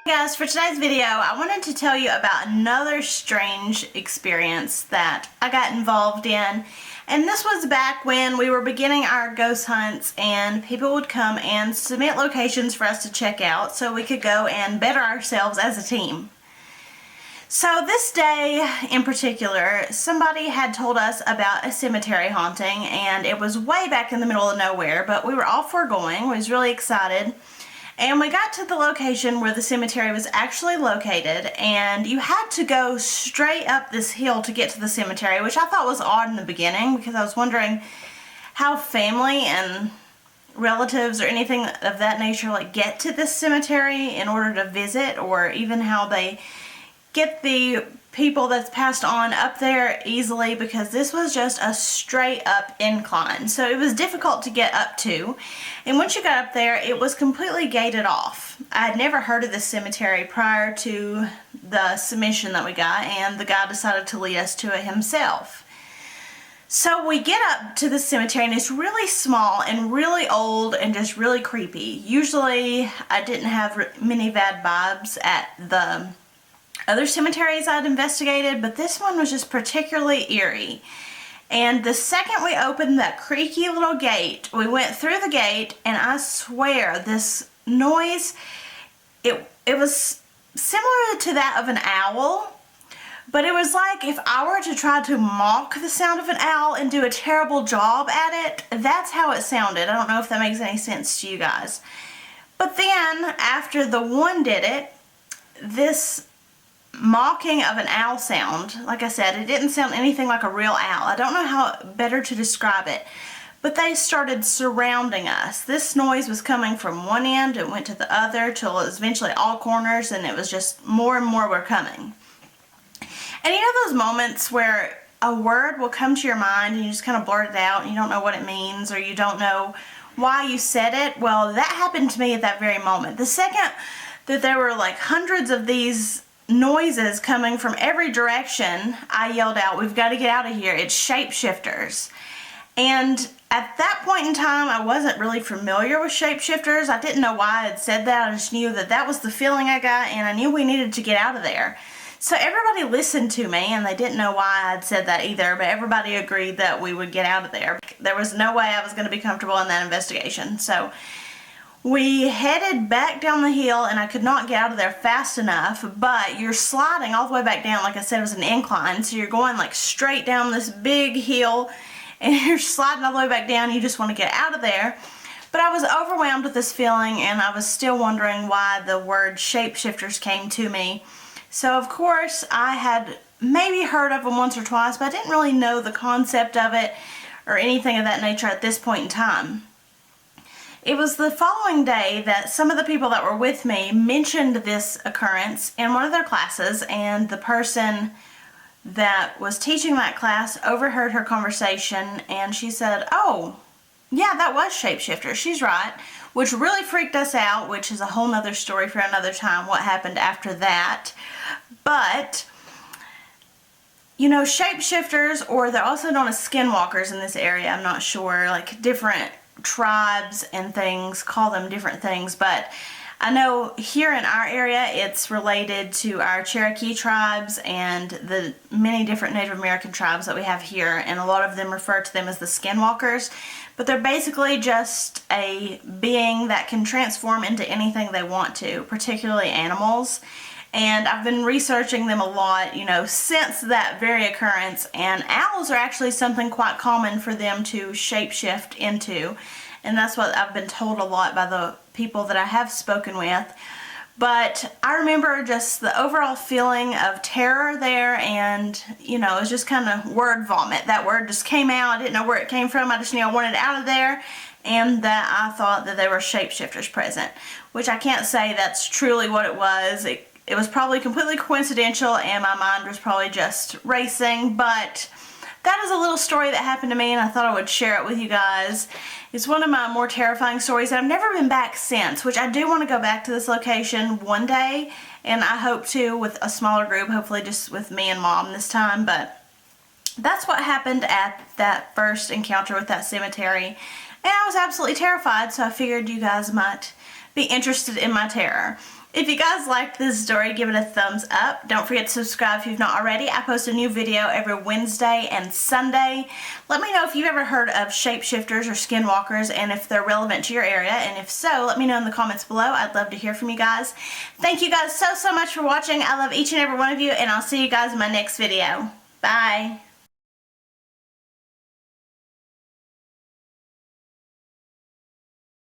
Guys, for today's video, I wanted to tell you about another strange experience that I got involved in. And this was back when we were beginning our ghost hunts and people would come and submit locations for us to check out so we could go and better ourselves as a team. So this day in particular, somebody had told us about a cemetery haunting, and it was way back in the middle of nowhere, but we were all for going. We was really excited. And we got to the location where the cemetery was actually located, and you had to go straight up this hill to get to the cemetery, which I thought was odd in the beginning because I was wondering how family and relatives or anything of that nature like get to this cemetery in order to visit, or even how they get the people that's passed on up there easily, because this was just a straight up incline, so it was difficult to get up to. And once you got up there, it was completely gated off. I had never heard of this cemetery prior to the submission that we got, and the guy decided to lead us to it himself. So we get up to the cemetery, and it's really small and really old and just really creepy. Usually I didn't have many bad vibes at the other cemeteries I'd investigated, but this one was just particularly eerie. And the second we opened that creaky little gate, we went through the gate, and I swear this noise, it was similar to that of an owl, but it was like if I were to try to mock the sound of an owl and do a terrible job at it, that's how it sounded. I don't know if that makes any sense to you guys. But then after the one did it, this mocking of an owl sound, like I said, it didn't sound anything like a real owl. I don't know how better to describe it, but they started surrounding us. This noise was coming from one end and went to the other till it was eventually all corners, and it was just more and more were coming. And you know those moments where a word will come to your mind and you just kind of blurt it out and you don't know what it means, or you don't know why you said it? Well, that happened to me at that very moment. The second that there were like hundreds of these noises coming from every direction, I yelled out, "We've got to get out of here. It's shapeshifters." And at that point in time, I wasn't really familiar with shapeshifters. I didn't know why I had said that. I just knew that that was the feeling I got, and I knew we needed to get out of there. So everybody listened to me, and they didn't know why I had said that either, but everybody agreed that we would get out of there. There was no way I was going to be comfortable in that investigation. So we headed back down the hill, and I could not get out of there fast enough, but you're sliding all the way back down. Like I said, it was an incline, so you're going like straight down this big hill, and you're sliding all the way back down. You just want to get out of there. But I was overwhelmed with this feeling, and I was still wondering why the word shapeshifters came to me. So of course I had maybe heard of them once or twice, but I didn't really know the concept of it or anything of that nature at this point in time. It was the following day that some of the people that were with me mentioned this occurrence in one of their classes, and the person that was teaching that class overheard her conversation, and she said, "Oh, yeah, that was shapeshifters. She's right," which really freaked us out, which is a whole nother story for another time, what happened after that. But you know, shapeshifters, or they're also known as skinwalkers in this area, I'm not sure, like different tribes and things call them different things, but I know here in our area it's related to our Cherokee tribes and the many different Native American tribes that we have here, and a lot of them refer to them as the skinwalkers, but they're basically just a being that can transform into anything they want to, particularly animals. And I've been researching them a lot, you know, since that very occurrence, and owls are actually something quite common for them to shapeshift into, and that's what I've been told a lot by the people that I have spoken with. But I remember just the overall feeling of terror there, and you know, it was just kind of word vomit. That word just came out. I didn't know where it came from. I just knew I wanted out of there, and that I thought that there were shapeshifters present, which I can't say that's truly what it was. It was probably completely coincidental, and my mind was probably just racing, but that is a little story that happened to me, and I thought I would share it with you guys. It's one of my more terrifying stories, and I've never been back since, which I do want to go back to this location one day, and I hope to with a smaller group, hopefully just with me and Mom this time. But that's what happened at that first encounter with that cemetery, and I was absolutely terrified, so I figured you guys might be interested in my terror. If you guys liked this story, give it a thumbs up. Don't forget to subscribe if you've not already. I post a new video every Wednesday and Sunday. Let me know if you've ever heard of shapeshifters or skinwalkers and if they're relevant to your area. And if so, let me know in the comments below. I'd love to hear from you guys. Thank you guys so much for watching. I love each and every one of you, and I'll see you guys in my next video. Bye.